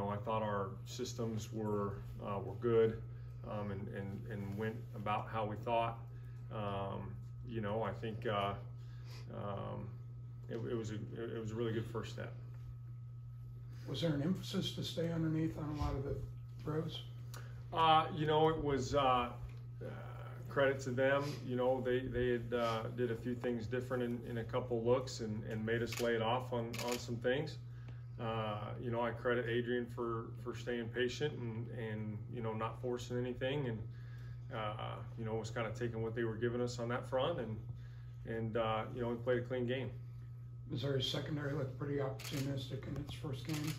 I thought our systems were good, and went about how we thought. I think it was a really good first step. Was there an emphasis to stay underneath on a lot of the throws? It was credit to them. They had did a few things different in a couple looks and made us lay it off on some things. I credit Adrian for staying patient and not forcing anything, and was kind of taking what they were giving us on that front, and we played a clean game. Missouri's secondary looked pretty opportunistic in its first game.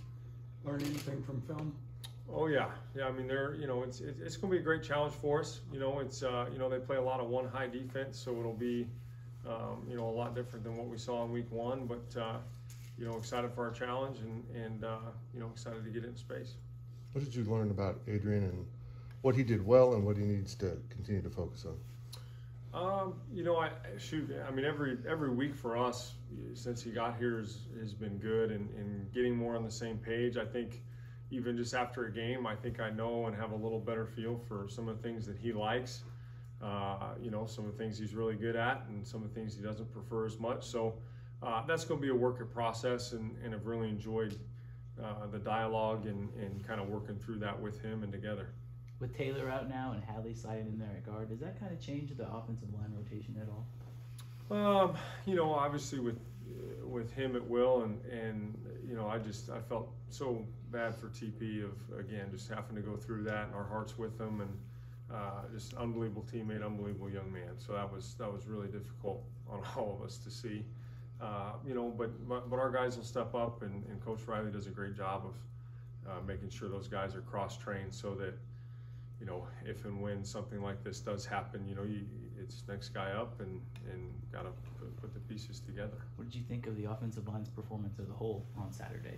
Learn anything from film? Oh yeah. I mean, it's going to be a great challenge for us. They play a lot of one high defense, so it'll be a lot different than what we saw in week one. But excited for our challenge and excited to get it in space. What did you learn about Adrian and what he did well and what he needs to continue to focus on? Every week for us since he got here has been good, and getting more on the same page. I think even just after a game, I think I know and have a little better feel for some of the things that he likes, some of the things he's really good at, and some of the things he doesn't prefer as much. So that's going to be a work in process, and I've really enjoyed the dialogue and kind of working through that with him and together. With Taylor out now and Hadley sliding in there at guard, does that kind of change the offensive line rotation at all? Obviously with him it will, and I felt so bad for TP of, again, just having to go through that, and our hearts with him, and just unbelievable teammate, unbelievable young man. So that was really difficult on all of us to see. But our guys will step up, and Coach Riley does a great job of making sure those guys are cross-trained so that if and when something like this does happen, it's next guy up and got to put the pieces together. What did you think of the offensive line's performance as a whole on Saturday?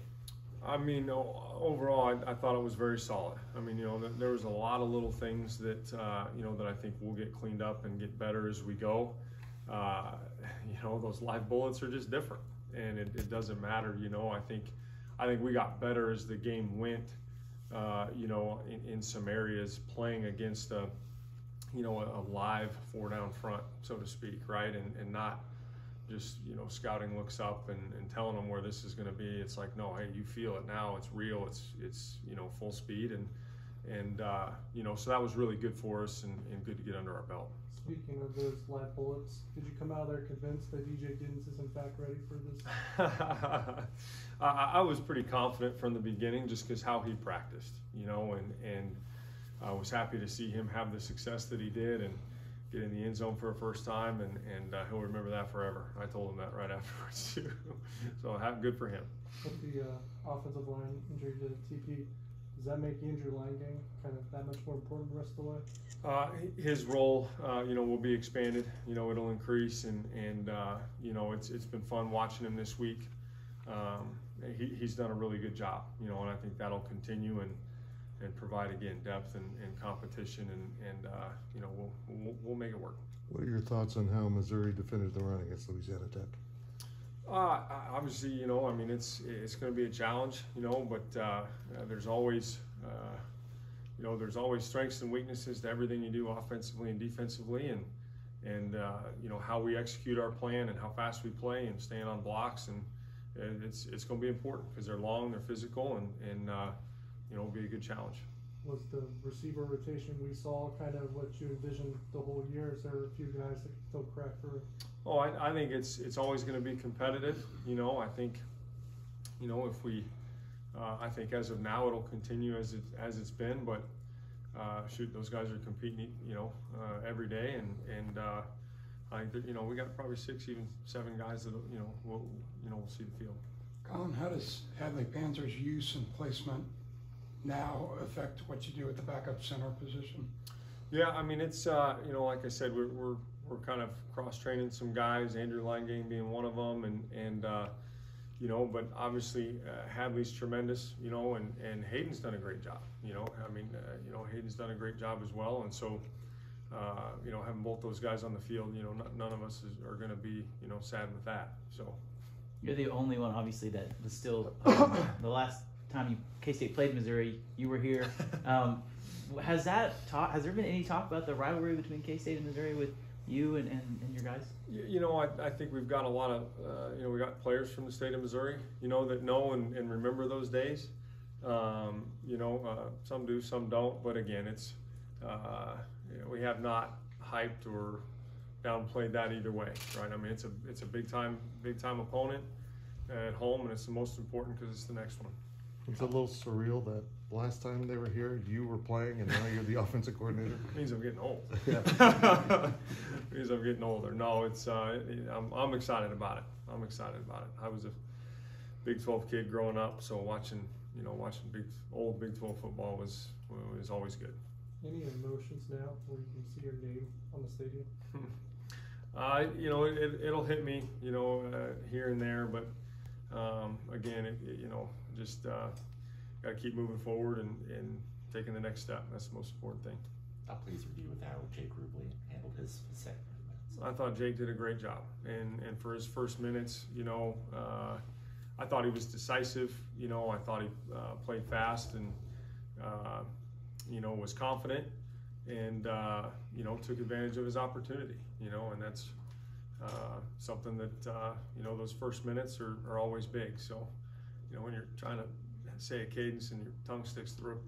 I mean, overall, I thought it was very solid. I mean, there was a lot of little things that, that I think will get cleaned up and get better as we go. Those live bullets are just different, and it doesn't matter. I think we got better as the game went. In some areas, playing against a live 4-down front, so to speak, right? And not just, scouting looks up and telling them where this is going to be. It's like, no, hey, you feel it now. It's real. It's full speed. And so that was really good for us and good to get under our belt. Speaking of those live bullets, did you come out of there convinced that DJ Giddens is in fact ready for this? I was pretty confident from the beginning just because how he practiced, and I was happy to see him have the success that he did and get in the end zone for a first time, and he'll remember that forever. I told him that right afterwards too. So good for him. With the offensive line injury to TP, does that make the injury line game kind of that much more important the rest of the way? His role, will be expanded. It'll increase, and it's been fun watching him this week. He's done a really good job, and I think that'll continue and provide, again, depth and competition, and we'll make it work. What are your thoughts on how Missouri defended the run against Louisiana Tech? Obviously, it's going to be a challenge, but there's always strengths and weaknesses to everything you do offensively and defensively, and how we execute our plan and how fast we play and staying on blocks, and it's going to be important because they're long, they're physical, and it'll be a good challenge. Was the receiver rotation we saw kind of what you envisioned the whole year? Is there a few guys that can still crack through? Oh, I think it's always going to be competitive. I think, if we, I think as of now it'll continue as it's been. But those guys are competing, every day, and I think that we got probably 6, even 7 guys that we'll see the field. Collin, how does Hadley Panzer's use and placement now affect what you do at the backup center position? Yeah, I mean, it's like I said, we're kind of cross-training some guys, Andrew Langane being one of them, and but obviously Hadley's tremendous, and Hayden's done a great job, Hayden's done a great job as well, and so having both those guys on the field, none of us are going to be sad with that. So you're the only one, obviously, that was still the last time K-State played Missouri, you were here. Has there been any talk about the rivalry between K-State and Missouri with you and your guys? You know, I think we've got a lot of, we got players from the state of Missouri, that know and remember those days. Some do, some don't, but again, it's, we have not hyped or downplayed that either way, right? I mean, it's a big time opponent at home, and it's the most important because it's the next one. It's a little surreal that last time they were here, you were playing, and now you're the offensive coordinator. It means I'm getting old. Yeah. It means I'm getting older. No, it's I'm excited about it. I'm excited about it. I was a Big 12 kid growing up, so watching old Big 12 football was always good. Any emotions now where you can see your name on the stadium? It'll hit me, here and there, but again, just got to keep moving forward and taking the next step. That's the most important thing. How pleased were you with how Jake Rubley handled his second minutes? I thought Jake did a great job, and for his first minutes, I thought he was decisive. I thought he played fast and was confident, and took advantage of his opportunity. And that's something that those first minutes are always big. So when you're trying to say a cadence and your tongue sticks to the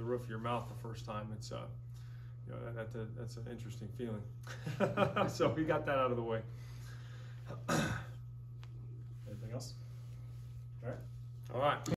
roof of your mouth the first time, it's that's an interesting feeling. So we got that out of the way. Anything else? All right. All right.